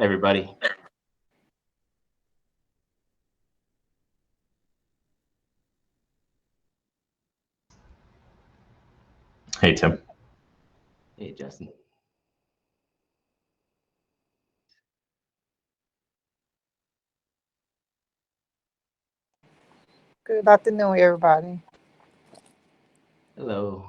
everybody. Hey, Tim. Hey, Justin. Good afternoon, everybody. Hello.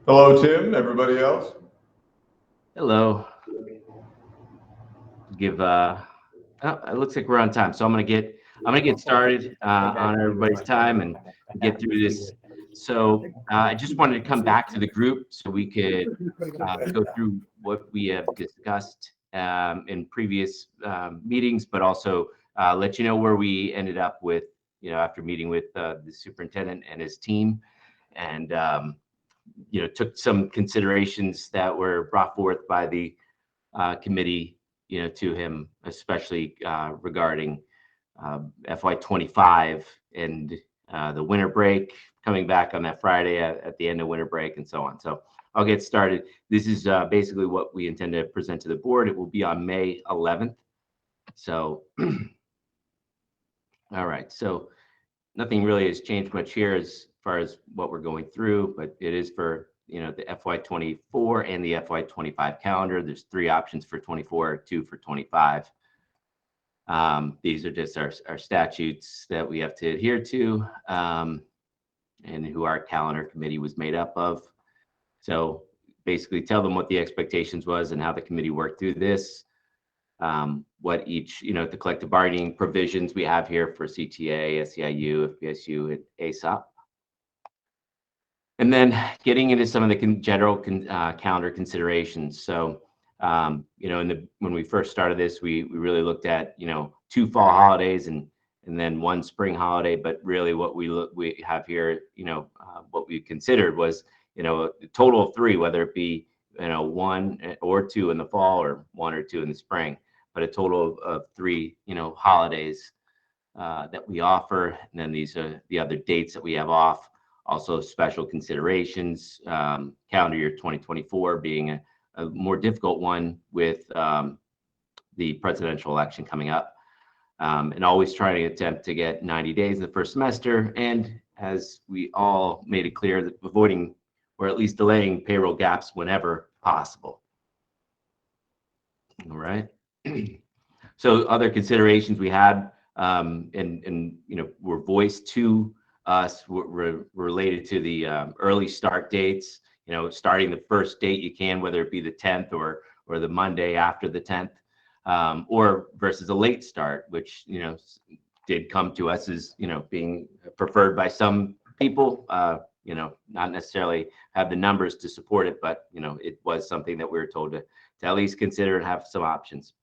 Hello, Tim. Everybody else? Hello. Give oh, it looks like we're on time. So I'm gonna get started on everybody's time and get through this. So I just wanted to come back to the group so we could go through what we have discussed in previous meetings, but also let you know where we ended up with, after meeting with the superintendent and his team, and took some considerations that were brought forth by the committee, to him, especially regarding FY25 and the winter break, coming back on that Friday at the end of winter break and so on. So I'll get started. This is basically what we intend to present to the board. It will be on May 11th. So, all right. So nothing really has changed much here as far as what we're going through, but it is for the FY24 and the FY25 calendar. There's 3 options for 24, 2 for 25. These are just our statutes that we have to adhere to, and who our calendar committee was made up of. So basically tell them what the expectations was and how the committee worked through this. What each, the collective bargaining provisions we have here for CTA, SEIU, FPSU, and ASOP. And then getting into some of the general calendar considerations. So, when we first started this, we really looked at, 2 fall holidays and then 1 spring holiday. But really what we have here, what we considered was, a total of 3, whether it be, 1 or 2 in the fall or 1 or 2 in the spring, but a total of 3, holidays that we offer. And then these are the other dates that we have off. Also special considerations, calendar year 2024 being a more difficult one with the presidential election coming up, and always trying to attempt to get 90 days in the first semester. And as we all made it clear, that avoiding or at least delaying payroll gaps whenever possible. All right. So other considerations we had, and were voiced to us, were related to the early start dates. Starting the first date you can, whether it be the 10th or the Monday after the 10th, or versus a late start, which did come to us as being preferred by some people. Not necessarily have the numbers to support it, but it was something that we were told to at least consider and have some options.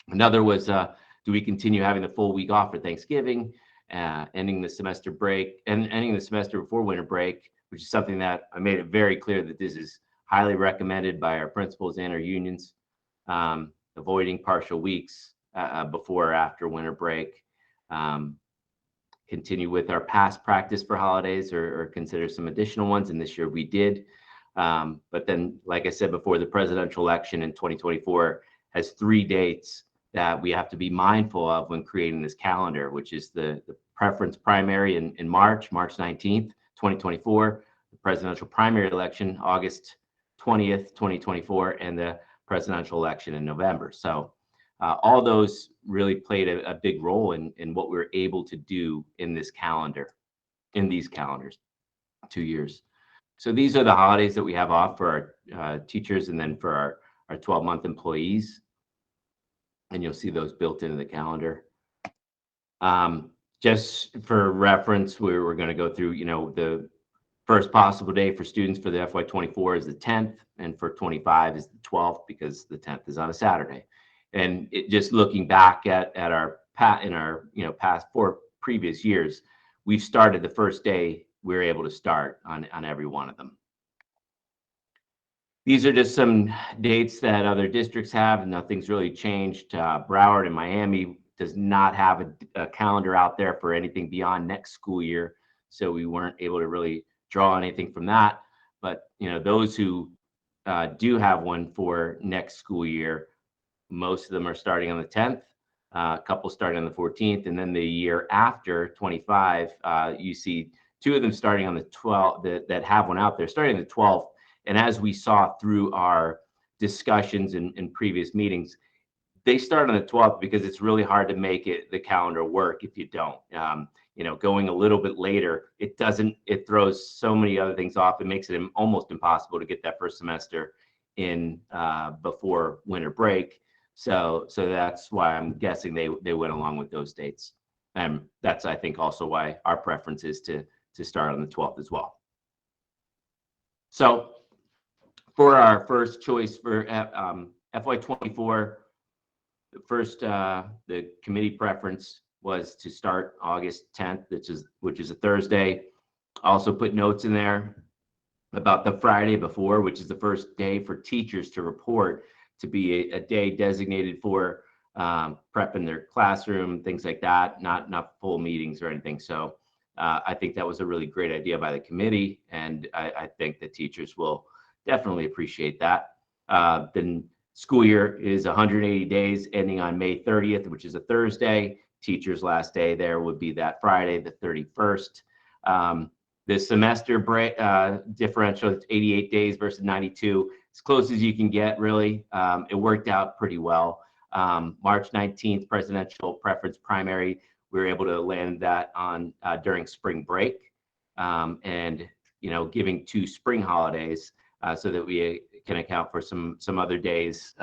Another was, do we continue having the full week off for Thanksgiving, ending the semester break and ending the semester before winter break, which is something that I made it very clear that this is highly recommended by our principals and our unions, avoiding partial weeks before or after winter break. Continue with our past practice for holidays or consider some additional ones. And this year we did. But then, like I said before, the presidential election in 2024 has 3 dates that we have to be mindful of when creating this calendar, which is the preference primary in March 19th, 2024, the presidential primary election, August 20th, 2024, and the presidential election in November. So all those really played a big role in what we were able to do in this calendar, in these calendars, 2 years. So these are the holidays that we have off for our teachers and then for our 12-month employees. And you'll see those built into the calendar. Just for reference, we're going to go through, First possible day for students for the FY24 is the 10th, and for 25 is the 12th, because the 10th is on a Saturday. And just looking back at our past 4 previous years, we've started the first day we were able to start on every one of them. These are just some dates that other districts have, and nothing's really changed. Broward and Miami does not have a calendar out there for anything beyond next school year, so we weren't able to really draw anything from that. But those who do have one for next school year, most of them are starting on the 10th, a couple starting on the 14th, and then the year after 25, you see 2 of them starting on the 12th that have one out there, starting on the 12th. And as we saw through our discussions in previous meetings, they start on the 12th because it's really hard to make the calendar work if you don't. Going a little bit later, it throws so many other things off. It makes it almost impossible to get that first semester in before winter break. So that's why I'm guessing they went along with those dates. And that's, I think, also why our preference is to start on the 12th as well. So for our first choice for FY24, the committee preference was to start August 10th, which is a Thursday. Also put notes in there about the Friday before, which is the first day for teachers to report, to be a day designated for prep in their classroom, things like that, not full meetings or anything. So I think that was a really great idea by the committee, and I think the teachers will definitely appreciate that. Then school year is 180 days, ending on May 30th, which is a Thursday. Teachers' last day there would be that Friday, the 31st. The semester break differential, it's 88 days versus 92, as close as you can get, really. It worked out pretty well. March 19th, presidential preference primary, we were able to land that on during spring break, and giving 2 spring holidays so that we can account for some other days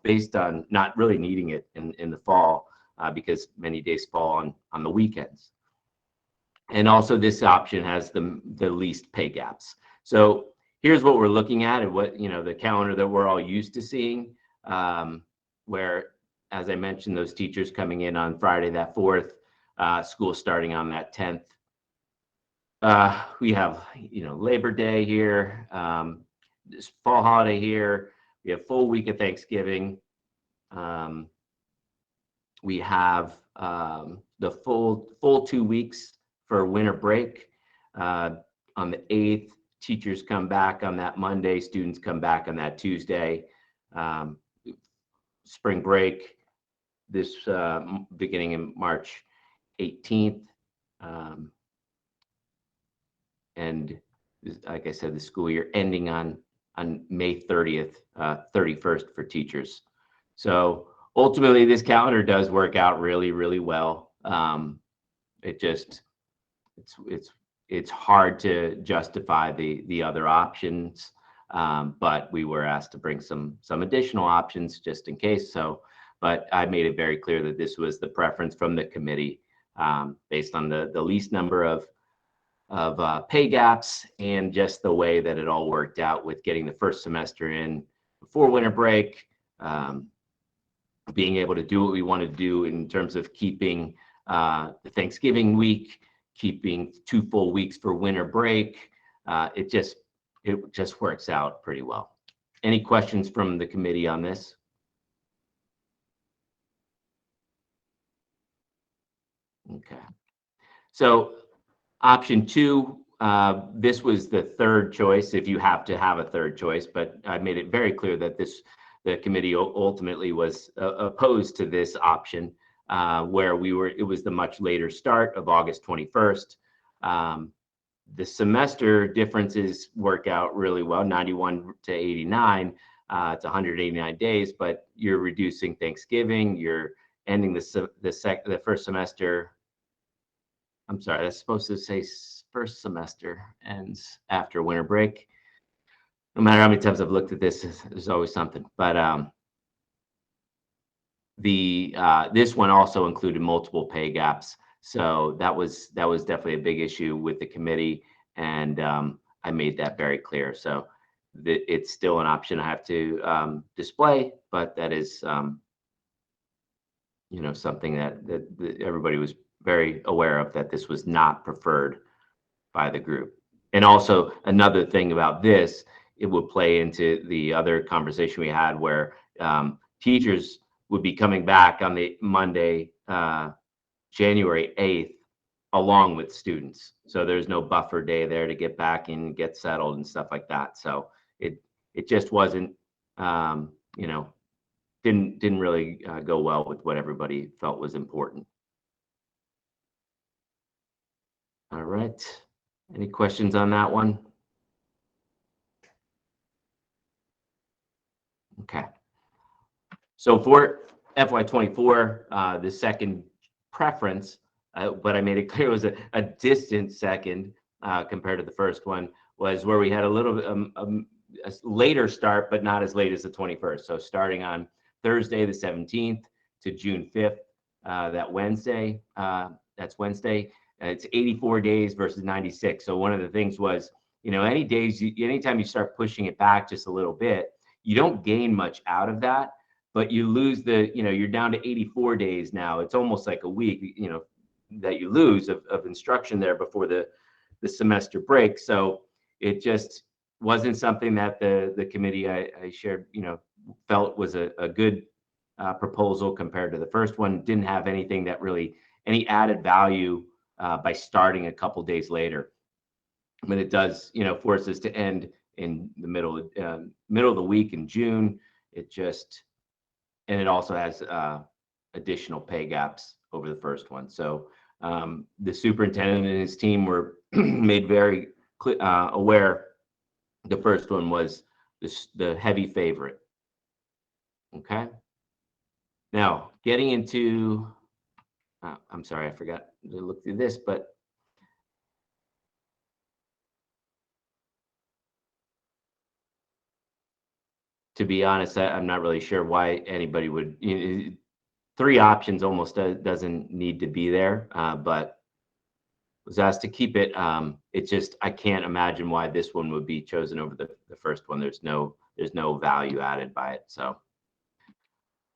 based on not really needing it in the fall because many days fall on the weekends. And also this option has the least pay gaps. So here's what we're looking at, and what the calendar that we're all used to seeing, where, as I mentioned, those teachers coming in on Friday that 4th, school starting on that 10th. We have Labor Day here, this fall holiday here. We have full week of Thanksgiving. We have the full 2 weeks for winter break. On the 8th, teachers come back on that Monday, students come back on that Tuesday. Spring break, this beginning in March 18th. And like I said, the school year ending on May 30th, 31st for teachers. So ultimately, this calendar does work out really, really well. It's hard to justify the other options, but we were asked to bring some additional options just in case. So, but I made it very clear that this was the preference from the committee based on the least number of pay gaps, and just the way that it all worked out with getting the first semester in before winter break, being able to do what we want to do in terms of keeping the Thanksgiving week, keeping 2 full weeks for winter break. It just works out pretty well. Any questions from the committee on this? Okay. So option 2, this was the third choice if you have to have a third choice, but I made it very clear that the committee ultimately was opposed to this option, where it was the much later start of August 21st. The semester differences work out really well, 91 to 89. It's 189 days, but you're reducing Thanksgiving, you're ending the first semester. I'm sorry, that's supposed to say first semester ends after winter break. No matter how many times I've looked at this, there's always something. But this one also included multiple pay gaps, so that was definitely a big issue with the committee. And I made that very clear. So it's still an option I have to display, but that is something that everybody was very aware of, that this was not preferred by the group. And also another thing about this, it would play into the other conversation we had where teachers would be coming back on the Monday, January 8th, along with students. So there's no buffer day there to get back and get settled and stuff like that. So it just wasn't, didn't really go well with what everybody felt was important. All right. Any questions on that one? Okay. So for FY24, the second preference, but I made it clear it was a distant second compared to the first one, was where we had a little bit a later start, but not as late as the 21st. So starting on Thursday, the 17th to June 5th, that Wednesday, that's Wednesday. It's 84 days versus 96. So one of the things was, anytime you start pushing it back just a little bit, you don't gain much out of that, but you lose you're down to 84 days now. It's almost like a week, that you lose of instruction there before the semester break. So it just wasn't something that the committee I shared, felt was a good proposal compared to the first one. Didn't have anything that really, any added value by starting a couple days later. But it does, force us to end in the middle of the week in June. And it also has additional pay gaps over the first one. So the superintendent and his team were made very aware the first one was the heavy favorite. Okay. Now getting into, I'm sorry, I forgot to look through this, but to be honest, I'm not really sure why anybody would. Three options almost doesn't need to be there, but was asked to keep it. It's just I can't imagine why this one would be chosen over the first one. There's no value added by it. So,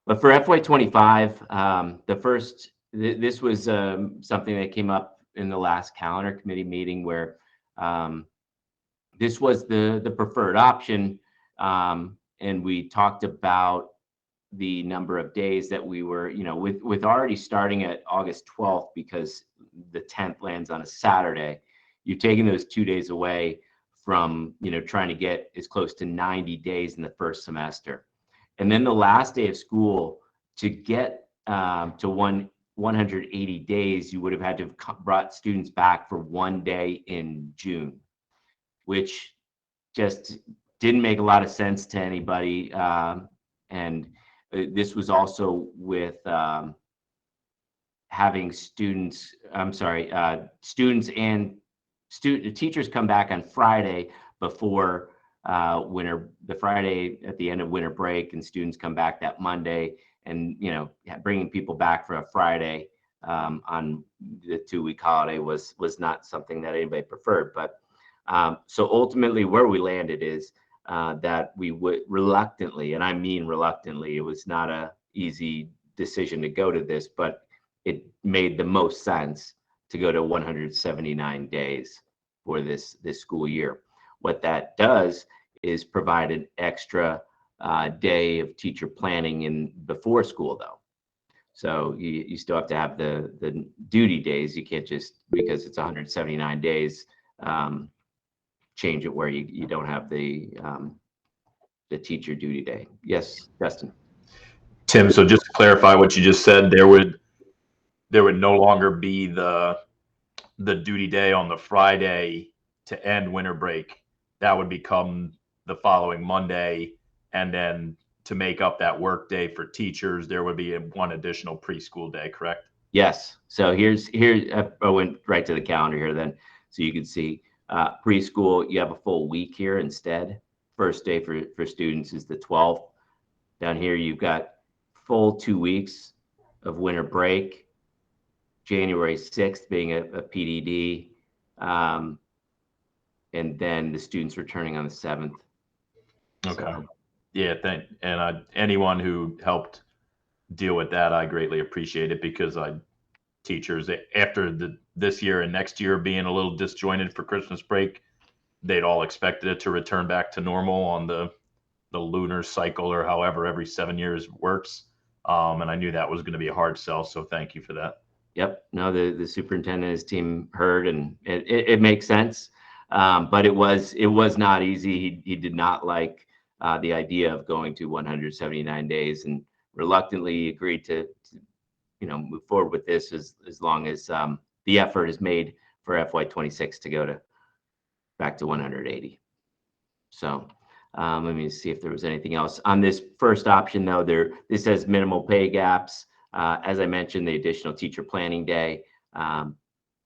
but for FY25, this was something that came up in the last calendar committee meeting where this was the preferred option, and we talked about the number of days that we were, with already starting at August 12th because the 10th lands on a Saturday, you're taking those 2 days away from, trying to get as close to 90 days in the first semester. And then the last day of school to get to 180 days, you would have had to have brought students back for 1 day in June, which just didn't make a lot of sense to anybody. And this was also with having students and teachers come back on Friday before the Friday at the end of winter break, and students come back that Monday, and bringing people back for a Friday on the 2-week holiday was not something that anybody preferred. But so ultimately where we landed is that we would reluctantly, and I mean reluctantly, it was not a easy decision to go to this, but it made the most sense to go to 179 days for this school year. What that does is provide an extra day of teacher planning in before school, though. So you still have to have the duty days. You can't just, because it's 179 days, change it where you don't have the teacher duty day. Yes, Justin. Tim, so just to clarify what you just said, there would no longer be the duty day on the Friday to end winter break. That would become the following Monday, and then to make up that work day for teachers, there would be one additional preschool day, correct? Yes. So here's I went right to the calendar here then, so you can see preschool, you have a full week here instead. First day for students is the 12th. Down here, you've got full 2 weeks of winter break. January 6th being a PDD. and then the students returning on the 7th. Okay. So, Yeah. Anyone who helped deal with that, I greatly appreciate it, because teachers, after this year and next year being a little disjointed for Christmas break, they'd all expected it to return back to normal on the lunar cycle, or however every 7 years works. And I knew that was going to be a hard sell. So thank you for that. yep. No, the superintendent and his team heard, and it makes sense. But it was not easy. He did not like the idea of going to 179 days, and reluctantly agreed to move forward with this as long as the effort is made for FY26 to go back to 180. So let me see if there was anything else on this first option, though. This says minimal pay gaps. As I mentioned, the additional teacher planning day.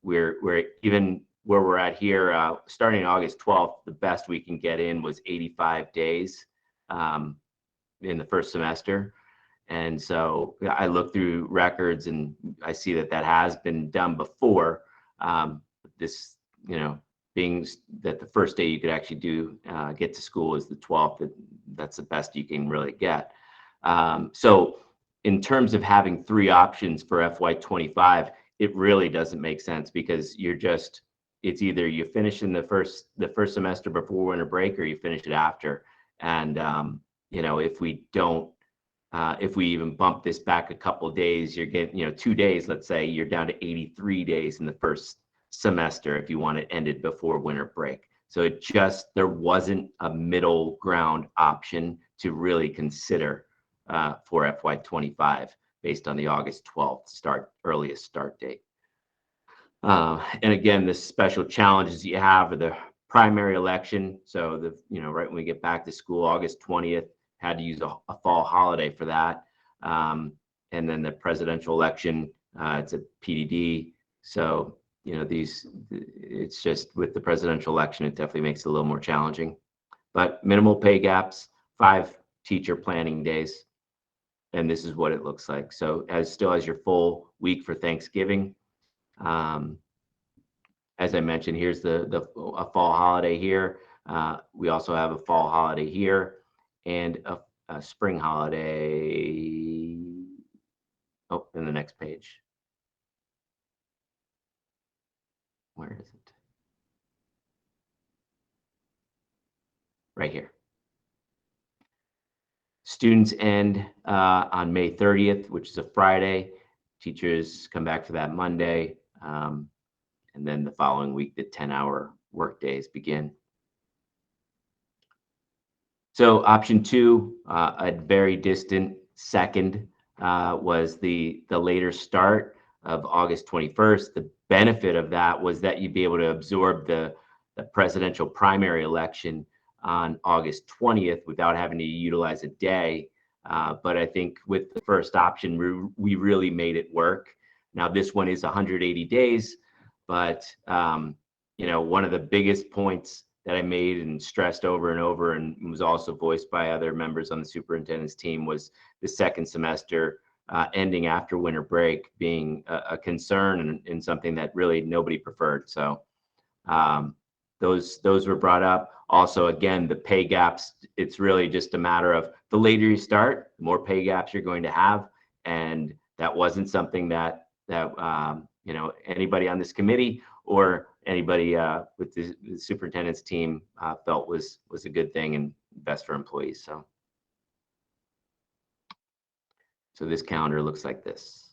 We're even where we're at here, starting August 12th, the best we can get in was 85 days in the first semester. And so I look through records and I see that has been done before. This, being that the first day you could actually get to school is the 12th. That's the best you can really get. So in terms of having 3 options for FY25, it really doesn't make sense, because it's either you finish in the first semester before winter break, or you finish it after. And, if we don't, if we even bump this back a couple of days, you're getting, 2 days, let's say, you're down to 83 days in the first semester if you want it ended before winter break. So there wasn't a middle ground option to really consider for FY25 based on the August 12th earliest start date. And again, the special challenges you have are the primary election. So right when we get back to school, August 20th, had to use a fall holiday for that. And then the presidential election, it's a PDD. So, it's just with the presidential election, it definitely makes it a little more challenging. But minimal pay gaps, 5 teacher planning days. And this is what it looks like. So still has your full week for Thanksgiving. As I mentioned, here's a fall holiday here. We also have a fall holiday here, and a spring holiday. Oh, in the next page. Where is it? Right here. Students end on May 30th, which is a Friday. Teachers come back for that Monday. And then the following week, the 10-hour work days begin. So option 2, a very distant second, was the later start of August 21st. The benefit of that was that you'd be able to absorb the presidential primary election on August 20th without having to utilize a day. But I think with the first option, we really made it work. Now this one is 180 days, but one of the biggest points that I made and stressed over and over, and was also voiced by other members on the superintendent's team, was the second semester ending after winter break being a concern and something that really nobody preferred. So those were brought up. Also, again, the pay gaps, it's really just a matter of the later you start, the more pay gaps you're going to have. And that wasn't something that anybody on this committee or anybody with the superintendent's team felt was a good thing and best for employees. So this calendar looks like this.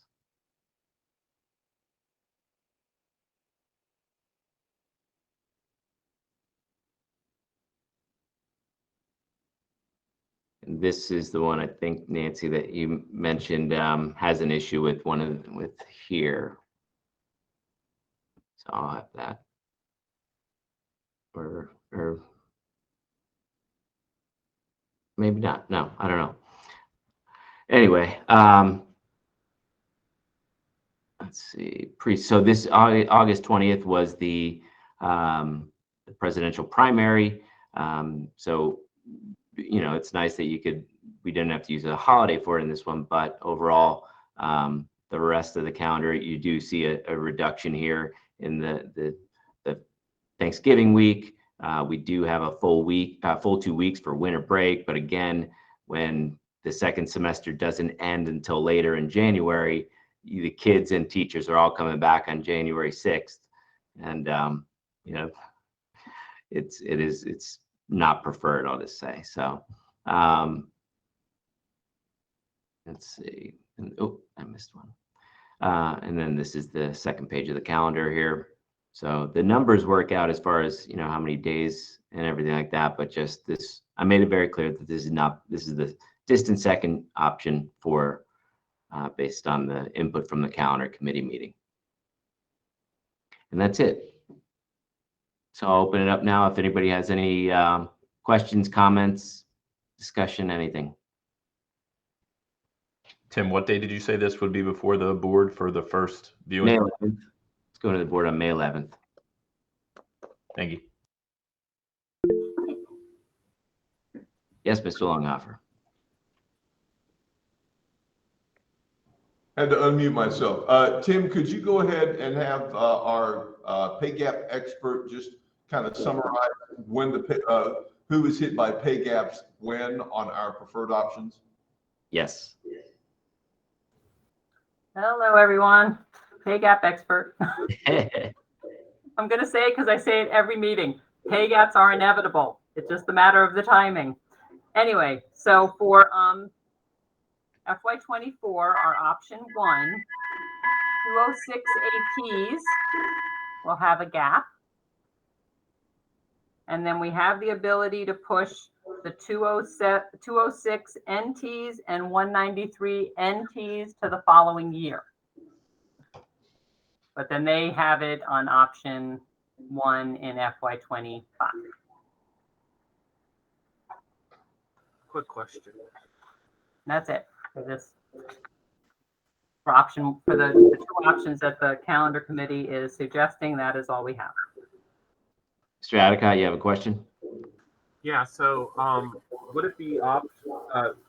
And this is the one, I think, Nancy, that you mentioned has an issue with with here. So I'll have that. Or maybe not. No, I don't know. Anyway, let's see. So this August 20th was the presidential primary. So it's nice that we didn't have to use a holiday for it in this one, but overall, the rest of the calendar, you do see a reduction here in the Thanksgiving week, We do have a full 2 weeks for winter break, but again, when the second semester doesn't end until later in January, the kids and teachers are all coming back on January 6th, and it's not preferred, I'll just say. So let's see. Oh, I missed one. And then this is the second page of the calendar here. So the numbers work out as far as how many days and everything like that, but just this, I made it very clear that this is the distant second option for based on the input from the calendar committee meeting. And that's it. So I'll open it up now if anybody has any questions, comments, discussion, anything. Tim, what day did you say this would be before the board for the first viewing? May 11th. Let's go to the board on May 11th. Thank you. Yes, Mr. Longhofer. I had to unmute myself. Tim, could you go ahead and have our pay gap expert just kind of summarize when who was hit by pay gaps when on our preferred options? Yes. Hello, everyone. Pay gap expert. I'm going to say it because I say it every meeting. Pay gaps are inevitable. It's just a matter of the timing. Anyway, so for FY24, our option 1, 206 APs will have a gap. And then we have the ability to push the 206 NTs and 193 NTs to the following year. But then they have it on option 1 in FY25. Quick question. That's it for this. For the 2 options that the calendar committee is suggesting, that is all we have. Mr. Adicott, you have a question? Yeah, so would it be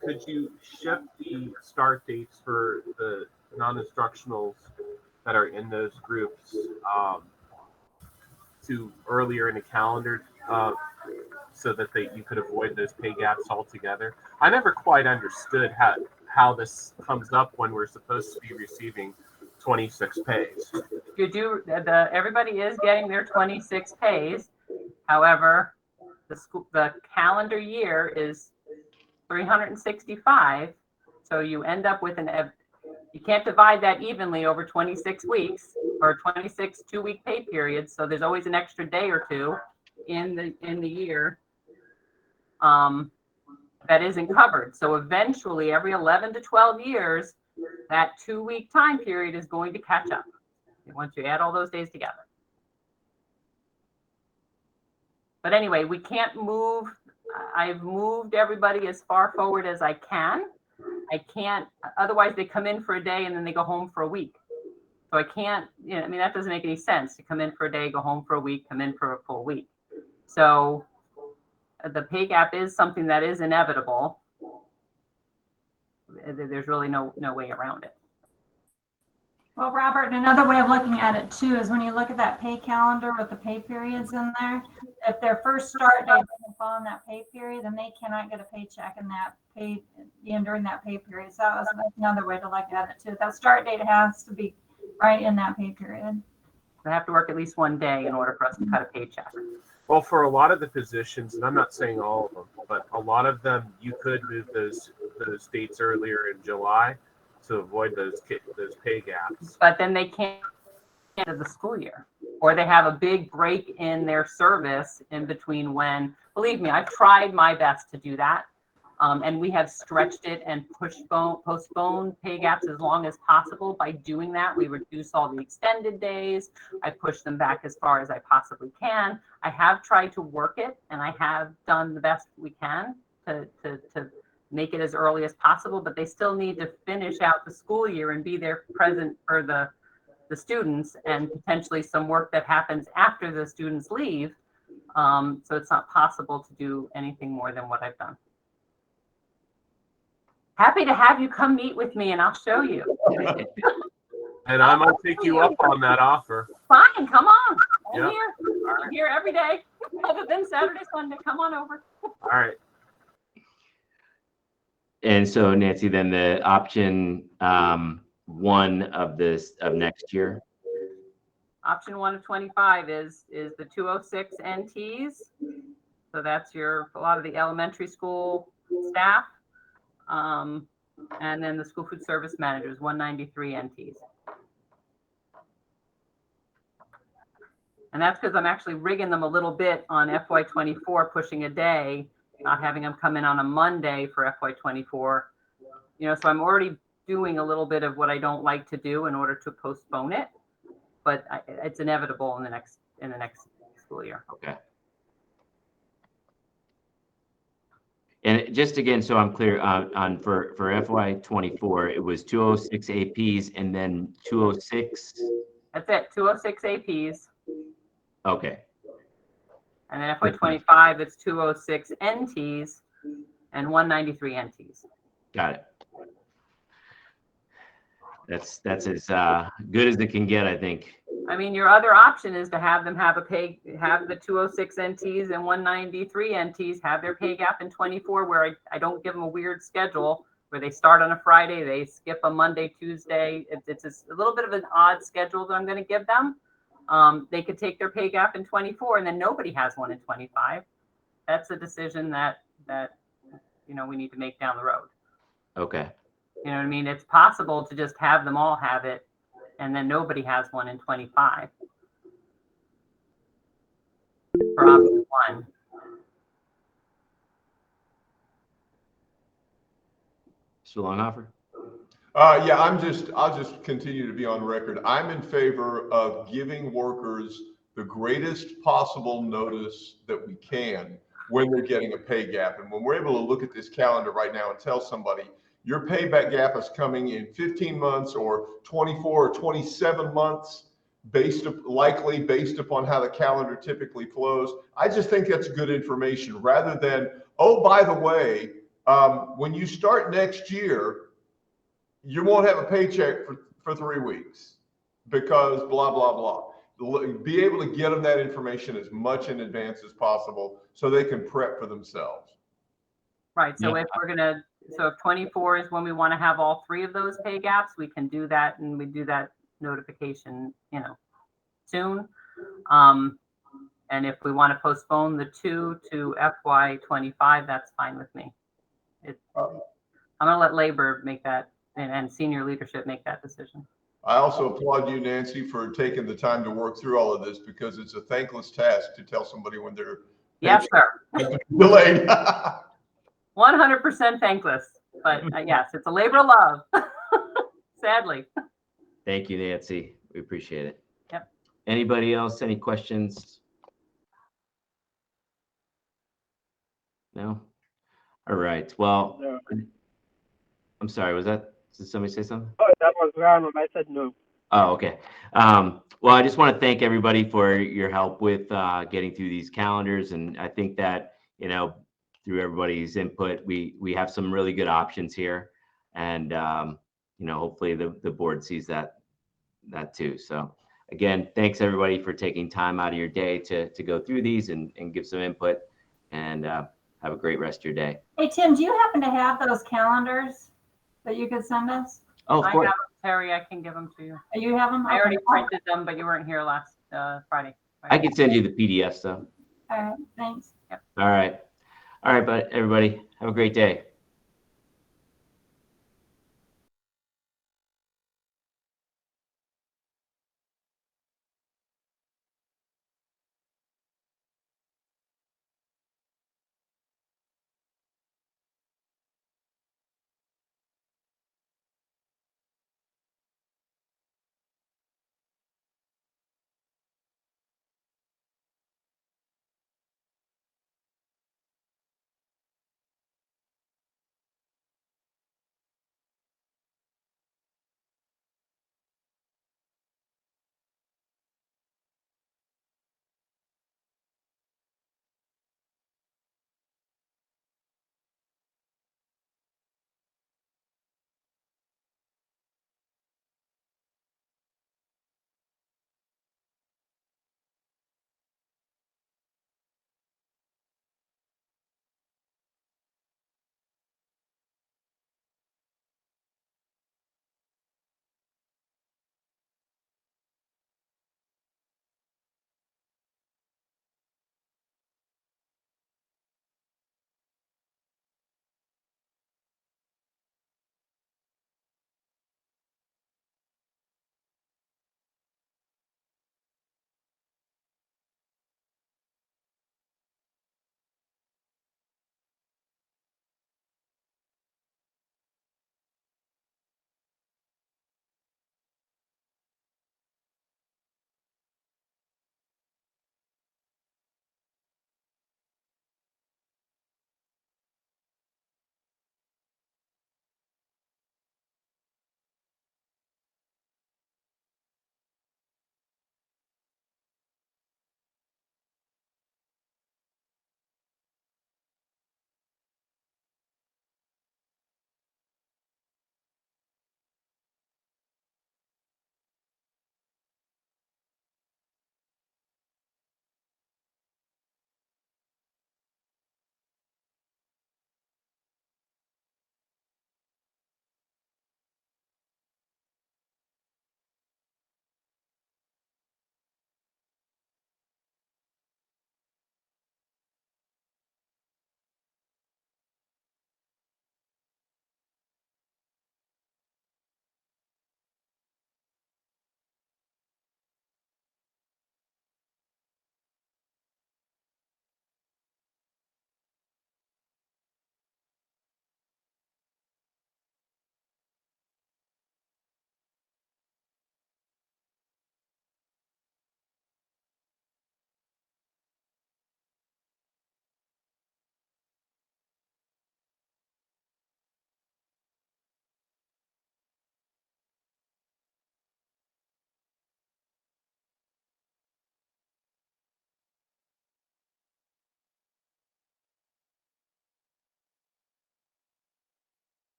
could you shift the start dates for the non-instructionals that are in those groups to earlier in the calendar so that you could avoid those pay gaps altogether? I never quite understood how this comes up when we're supposed to be receiving 26 pays. Everybody is getting their 26 pays. However, the calendar year is 365. So you end up with you can't divide that evenly over 26 weeks or 26 2-week pay periods. So there's always an extra day or two in the year that isn't covered. So eventually, every 11 to 12 years, that 2-week time period is going to catch up once you add all those days together. But anyway, we can't move. I've moved everybody as far forward as I can. I can't, otherwise they come in for a day and then they go home for a week. So I can't, that doesn't make any sense to come in for a day, go home for a week, come in for a full week. So the pay gap is something that is inevitable. There's really no way around it. Well, Robert, another way of looking at it too is when you look at that pay calendar with the pay periods in there, if their first start date doesn't fall in that pay period, then they cannot get a paycheck in that pay during that pay period. So that's another way to look at it too. That start date has to be right in that pay period. They have to work at least one day in order for us to cut a paycheck. Well, for a lot of the positions, and I'm not saying all of them, but a lot of them, you could move those dates earlier in July to avoid those pay gaps. But then they can't get into the school year, or they have a big break in their service in between when, believe me, I've tried my best to do that. And we have stretched it and postponed pay gaps as long as possible. By doing that, we reduce all the extended days. I push them back as far as I possibly can. I have tried to work it, and I have done the best we can to make it as early as possible, but they still need to finish out the school year and be there present for the students, and potentially some work that happens after the students leave. So it's not possible to do anything more than what I've done. Happy to have you come meet with me and I'll show you. And I might take you up on that offer. Fine, come on. Yeah. I'm here every day. other than Saturday, Sunday. Come on over. All right. And so Nancy, then the option one of next year. Option 1 of 25 is the 206 NTs. So that's a lot of the elementary school staff. And then the school food service managers, 193 NTs. And that's because I'm actually rigging them a little bit on FY24, pushing a day, not having them come in on a Monday for FY24. So I'm already doing a little bit of what I don't like to do in order to postpone it, but it's inevitable in the next school year. Okay. And just again, so I'm clear for FY24, it was 206 APs and then 206. That's it, 206 APs. Okay. And then FY25, it's 206 NTs and 193 NTs. Got it. That's as good as it can get, I think. I mean, your other option is to have them have the 206 NTs and 193 NTs have their pay gap in 24, where I don't give them a weird schedule where they start on a Friday, they skip a Monday, Tuesday. It's a little bit of an odd schedule that I'm going to give them. They could take their pay gap in 24 and then nobody has one in 25. That's a decision that we need to make down the road. Okay. You know what I mean? It's possible to just have them all have it and then nobody has one in 25 for option 1. Mr. Longhofer? Yeah, I'll just continue to be on record. I'm in favor of giving workers the greatest possible notice that we can when they're getting a pay gap. And when we're able to look at this calendar right now and tell somebody your payback gap is coming in 15 months or 24 or 27 months, likely based upon how the calendar typically flows, I just think that's good information rather than, oh, by the way, when you start next year, you won't have a paycheck for 3 weeks because blah, blah, blah. Be able to get them that information as much in advance as possible so they can prep for themselves. Right. So Yeah. if 24 is when we want to have all 3 of those pay gaps, we can do that, and we do that notification, soon. And if we want to postpone the 2 to FY25, that's fine with me. I'm going to let labor make that and senior leadership make that decision. I also applaud you, Nancy, for taking the time to work through all of this because it's a thankless task to tell somebody when they're Yes, sir. delayed. 100% thankless, but yes, it's a labor of love. Sadly. Thank you, Nancy. We appreciate it. Yep. Anybody else? Any questions? No? All right. Well, No. I'm sorry. Did somebody say something? Oh, that was random. I said no. Oh, okay. Well, I just want to thank everybody for your help with getting through these calendars. And I think that, through everybody's input, we have some really good options here. And, hopefully the board sees that too. So again, thanks everybody for taking time out of your day to go through these and give some input, and have a great rest of your day. Hey, Tim, do you happen to have those calendars that you could send us? Oh, of I course. have them, Terry. I can give them to you. You have them? I already Okay. printed them, but you weren't here last Friday. I can send you the PDFs though. All right, thanks. All right. All right, but everybody have a great day.